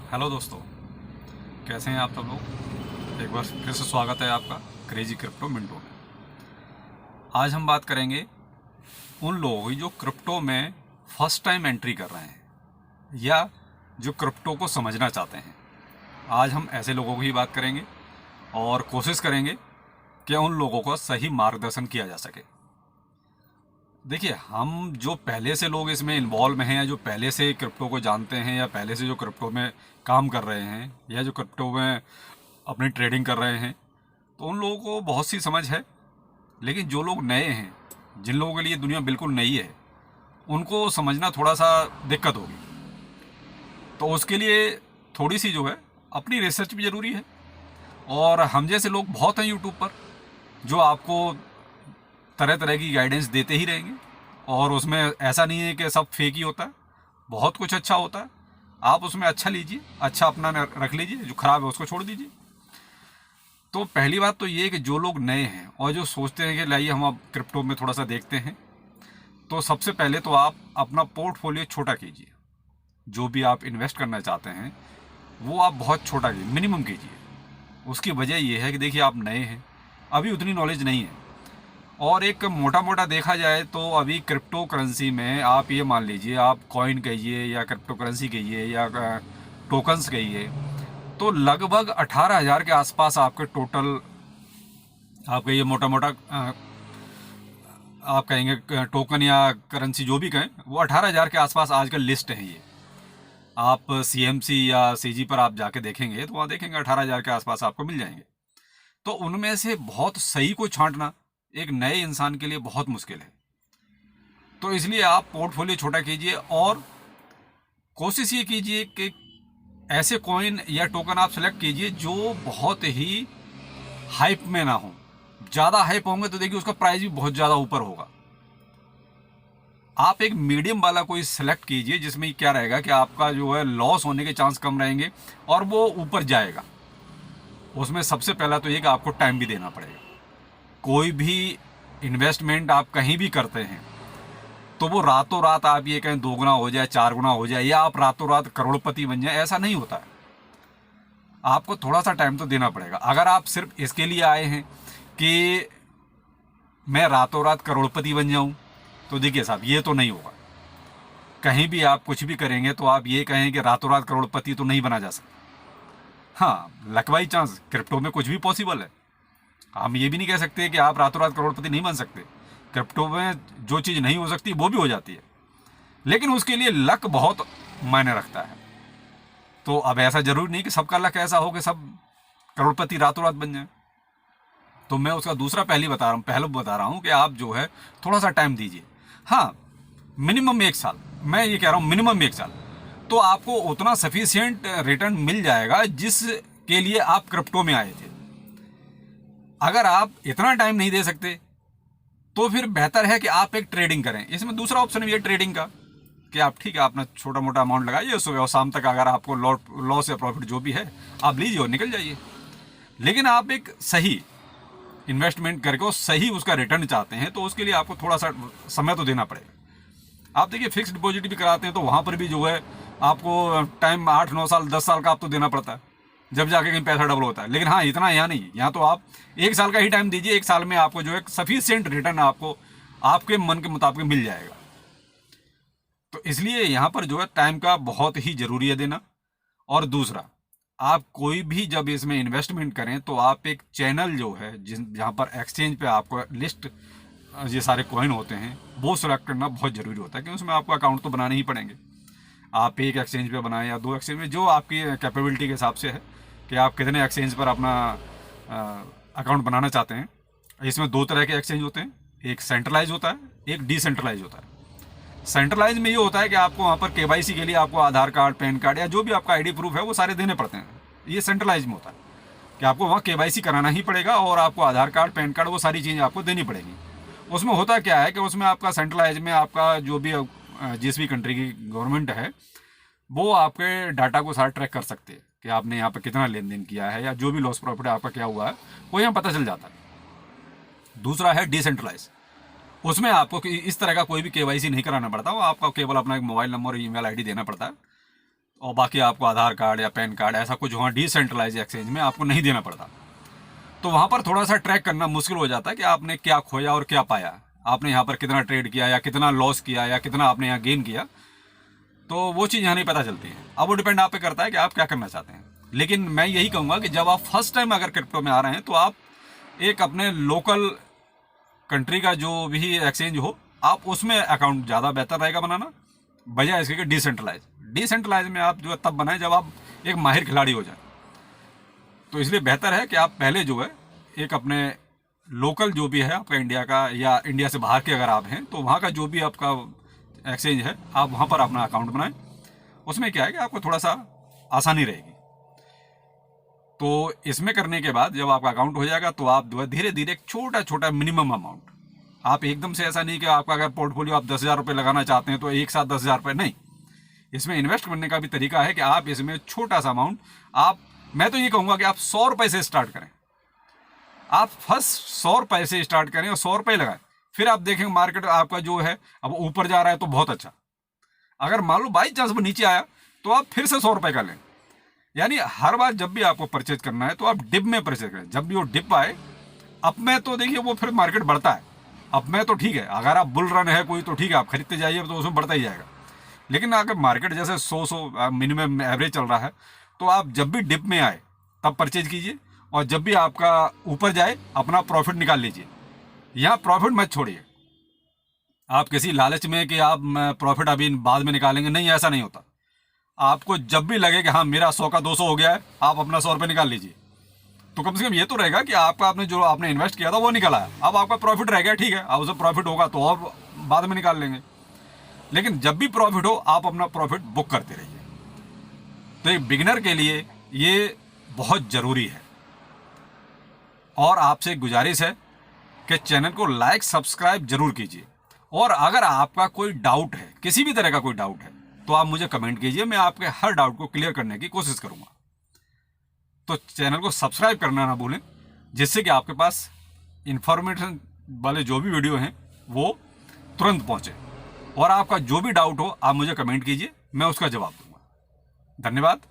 Hello दोस्तों, कैसे हैं आप सब लोग। एक बार फिर से स्वागत है आपका क्रेजी क्रिप्टो मिंटो में। आज हम बात करेंगे उन लोगों की जो क्रिप्टो में फर्स्ट टाइम एंट्री कर रहे हैं या जो क्रिप्टो को समझना चाहते हैं। आज हम ऐसे लोगों की बात करेंगे और कोशिश करेंगे कि उन लोगों को सही मार्गदर्शन किया जा सके। देखिए, हम जो पहले से लोग इसमें इन्वॉल्व हैं या जो पहले से क्रिप्टो को जानते हैं या पहले से जो क्रिप्टो में काम कर रहे हैं या जो क्रिप्टो में अपनी ट्रेडिंग कर रहे हैं, तो उन लोगों को बहुत सी समझ है। लेकिन जो लोग नए हैं, जिन लोगों के लिए दुनिया बिल्कुल नई है, उनको समझना थोड़ा सा दिक्कत होगी। तो उसके लिए थोड़ी सी जो है अपनी रिसर्च भी ज़रूरी है। और हम जैसे लोग बहुत हैं यूट्यूब पर जो आपको तरह तरह की गाइडेंस देते ही रहेंगे। और उसमें ऐसा नहीं है कि सब फेक ही होता है, बहुत कुछ अच्छा होता है। आप उसमें अच्छा लीजिए, अच्छा अपना रख लीजिए, जो ख़राब है उसको छोड़ दीजिए। तो पहली बात तो ये है कि जो लोग नए हैं और जो सोचते हैं कि लाइए हम अब क्रिप्टो में थोड़ा सा देखते हैं, तो सबसे पहले तो आप अपना पोर्टफोलियो छोटा कीजिए। जो भी आप इन्वेस्ट करना चाहते हैं वो आप बहुत छोटा कीजिए, मिनिमम कीजिए। उसकी वजह यह है कि देखिए, आप नए हैं, अभी उतनी नॉलेज नहीं है। और एक मोटा मोटा देखा जाए तो अभी क्रिप्टो करेंसी में आप ये मान लीजिए, आप कॉइन कहिए या क्रिप्टो करेंसी कहिए या टोकन्स कहिए, तो लगभग 18,000 के आसपास आपके टोटल, आपका ये मोटा मोटा आप कहेंगे टोकन या करेंसी जो भी कहें, वो 18,000 के आसपास आजकल लिस्ट है। ये आप CMC या CG पर आप जाके देखेंगे तो वहाँ देखेंगे 18,000 के आसपास आपको मिल जाएंगे। तो उनमें से बहुत सही को छांटना एक नए इंसान के लिए बहुत मुश्किल है। तो इसलिए आप पोर्टफोलियो छोटा कीजिए और कोशिश ये कीजिए कि ऐसे कॉइन या टोकन आप सेलेक्ट कीजिए जो बहुत ही हाइप में ना हो। ज़्यादा हाइप होंगे तो देखिए उसका प्राइस भी बहुत ज़्यादा ऊपर होगा। आप एक मीडियम वाला कोई सेलेक्ट कीजिए जिसमें क्या रहेगा कि आपका जो है लॉस होने के चांस कम रहेंगे और वो ऊपर जाएगा। उसमें सबसे पहला तो ये कि आपको टाइम भी देना पड़ेगा। कोई भी इन्वेस्टमेंट आप कहीं भी करते हैं तो वो रातों रात आप ये कहें 2 गुना हो जाए, 4 गुना हो जाए या आप रातों रात करोड़पति बन जाए, ऐसा नहीं होता है। आपको थोड़ा सा टाइम तो देना पड़ेगा। अगर आप सिर्फ इसके लिए आए हैं कि मैं रातों रात करोड़पति बन जाऊं, तो देखिए साहब, ये तो नहीं होगा। कहीं भी आप कुछ भी करेंगे तो आप ये कहें कि रातों रात करोड़पति तो नहीं बना जा सकता। हाँ, लक बाई चांस क्रिप्टो में कुछ भी पॉसिबल है। हम ये भी नहीं कह सकते कि आप रातों रात करोड़पति नहीं बन सकते। क्रिप्टो में जो चीज़ नहीं हो सकती वो भी हो जाती है, लेकिन उसके लिए लक बहुत मायने रखता है। तो अब ऐसा जरूरी नहीं कि सबका लक ऐसा हो कि सब करोड़पति रातों रात बन जाए। तो मैं उसका दूसरा पहलू बता रहा हूँ कि आप जो है थोड़ा सा टाइम दीजिए। हाँ, मिनिमम 1 साल, मैं ये कह रहा हूँ मिनिमम 1 साल, तो आपको उतना सफिशियंट रिटर्न मिल जाएगा जिसके लिए आप क्रिप्टो में आए थे। अगर आप इतना टाइम नहीं दे सकते तो फिर बेहतर है कि आप एक ट्रेडिंग करें। इसमें दूसरा ऑप्शन भी है ट्रेडिंग का, कि आप ठीक है अपना छोटा मोटा अमाउंट लगाइए, सुबह और शाम तक अगर आपको लॉस या प्रॉफिट जो भी है आप लीजिए और निकल जाइए। लेकिन आप एक सही इन्वेस्टमेंट करके और सही उसका रिटर्न चाहते हैं तो उसके लिए आपको थोड़ा सा समय तो देना पड़ेगा। आप देखिए, फिक्स डिपॉजिट भी कराते हैं तो वहाँ पर भी जो है आपको टाइम 8-9 साल 10 साल का आप तो देना पड़ता है, जब जाके कहीं पैसा डबल होता है। लेकिन हाँ, इतना यहाँ नहीं, यहाँ तो आप 1 साल का ही टाइम दीजिए। 1 साल में आपको जो है सफिशियंट रिटर्न आपको आपके मन के मुताबिक मिल जाएगा। तो इसलिए यहाँ पर जो है टाइम का बहुत ही ज़रूरी है देना। और दूसरा, आप कोई भी जब इसमें इन्वेस्टमेंट करें तो आप एक चैनल जो है जहाँ पर एक्सचेंज पे आपको लिस्ट ये सारे कॉइन होते हैं वो सिलेक्ट करना बहुत ज़रूरी होता है, क्योंकि उसमें आपको अकाउंट तो बनाने ही पड़ेंगे। आप एक एक्सचेंज पे बनाएं या 2 एक्सचेंज में, जो आपकी कैपेबिलिटी के हिसाब से है कि आप कितने एक्सचेंज पर अपना अकाउंट बनाना चाहते हैं। इसमें 2 तरह के एक्सचेंज होते हैं, एक सेंट्रलाइज होता है, एक डिसेंट्रलाइज होता है। सेंट्रलाइज में ये होता है कि आपको वहाँ पर KYC के लिए आपको आधार कार्ड, पैन कार्ड या जो भी आपका ID प्रूफ है वो सारे देने पड़ते हैं। ये सेंट्रलाइज में होता है कि आपको वहाँ KYC कराना ही पड़ेगा और आपको आधार कार्ड, पैन कार्ड, वो सारी चीज़ें आपको देनी पड़ेगी। उसमें होता क्या है कि उसमें आपका सेंट्रलाइज में आपका जो भी जिस भी कंट्री की गवर्नमेंट है वो आपके डाटा को सारा ट्रैक कर सकते हैं कि आपने यहाँ पर कितना लेन देन किया है या जो भी लॉस प्रॉफिट आपका क्या हुआ है वो यहाँ पता चल जाता है। दूसरा है डिसेंट्रलाइज, उसमें आपको इस तरह का कोई भी KYC नहीं कराना पड़ता, वो आपका केवल अपना एक मोबाइल नंबर और email ID देना पड़ता है और बाकी आपको आधार कार्ड या पैन कार्ड ऐसा कुछ वहाँ डिसेंट्रलाइज एक्सचेंज में आपको नहीं देना पड़ता। तो वहाँ पर थोड़ा सा ट्रैक करना मुश्किल हो जाता है कि आपने क्या खोया और क्या पाया, आपने यहाँ पर कितना ट्रेड किया या कितना लॉस किया या कितना आपने यहाँ गेन किया, तो वो चीज़ यहाँ नहीं पता चलती है। अब वो डिपेंड आप पे करता है कि आप क्या करना चाहते हैं। लेकिन मैं यही कहूँगा कि जब आप फर्स्ट टाइम अगर क्रिप्टो में आ रहे हैं तो आप एक अपने लोकल कंट्री का जो भी एक्सचेंज हो, आप उसमें अकाउंट ज़्यादा बेहतर रहेगा बनाना, बजाय इसके कि डिसेंट्रलाइज में आप जो है तब बनाएं जब आप एक माहिर खिलाड़ी हो जाए। तो इसलिए बेहतर है कि आप पहले जो है एक अपने लोकल जो भी है आपका इंडिया का या इंडिया से बाहर के अगर आप हैं तो वहाँ का जो भी आपका एक्सचेंज है आप वहाँ पर अपना अकाउंट बनाएं। उसमें क्या है कि आपको थोड़ा सा आसानी रहेगी। तो इसमें करने के बाद जब आपका अकाउंट हो जाएगा तो आप जो है धीरे धीरे एक छोटा छोटा मिनिमम अमाउंट, आप एकदम से ऐसा नहीं कि आपका अगर पोर्टफोलियो आप 10,000 रुपये लगाना चाहते हैं तो एक साथ 10,000 रुपये नहीं। इसमें इन्वेस्ट करने का भी तरीका है कि आप इसमें छोटा सा अमाउंट, मैं तो ये कहूँगा कि आप 100 रुपये से स्टार्ट करें। आप फर्स्ट 100 रुपये से स्टार्ट करें और 100 रुपये लगाएं, फिर आप देखेंगे मार्केट आपका जो है अब ऊपर जा रहा है तो बहुत अच्छा। अगर मान लो बाई चांस वो नीचे आया तो आप फिर से 100 रुपये का लें। यानी हर बार जब भी आपको परचेज करना है तो आप डिप में परचेज करें। जब भी वो डिप आए, अप में तो देखिए वो फिर मार्केट बढ़ता है, अप में तो ठीक है, अगर आप बुल रन है कोई तो ठीक है, आप खरीदते जाइए तो उसमें बढ़ता ही जाएगा। लेकिन अगर मार्केट जैसे 100 मिनिमम एवरेज चल रहा है तो आप जब भी डिप में आए तब परचेज कीजिए, और जब भी आपका ऊपर जाए अपना प्रॉफिट निकाल लीजिए। यहाँ प्रॉफिट मत छोड़िए आप किसी लालच में कि आप प्रॉफिट अभी बाद में निकालेंगे, नहीं, ऐसा नहीं होता। आपको जब भी लगे कि हाँ मेरा 100 का 200 हो गया है, आप अपना 100 रुपये निकाल लीजिए। तो कम से कम ये तो रहेगा कि आपका आपने जो आपने इन्वेस्ट किया था वो निकला है, अब आपका प्रॉफिट रह गया, ठीक है, अब उसे प्रॉफिट होगा तो और बाद में निकाल लेंगे। लेकिन जब भी प्रॉफिट हो आप अपना प्रॉफिट बुक करते रहिए। तो एक बिगिनर के लिए ये बहुत ज़रूरी है। और आपसे एक गुजारिश है कि चैनल को लाइक सब्सक्राइब जरूर कीजिए। और अगर आपका कोई डाउट है, किसी भी तरह का कोई डाउट है, तो आप मुझे कमेंट कीजिए, मैं आपके हर डाउट को क्लियर करने की कोशिश करूंगा। तो चैनल को सब्सक्राइब करना ना भूलें, जिससे कि आपके पास इंफॉर्मेशन वाले जो भी वीडियो हैं वो तुरंत पहुंचे। और आपका जो भी डाउट हो आप मुझे कमेंट कीजिए, मैं उसका जवाब दूंगा। धन्यवाद।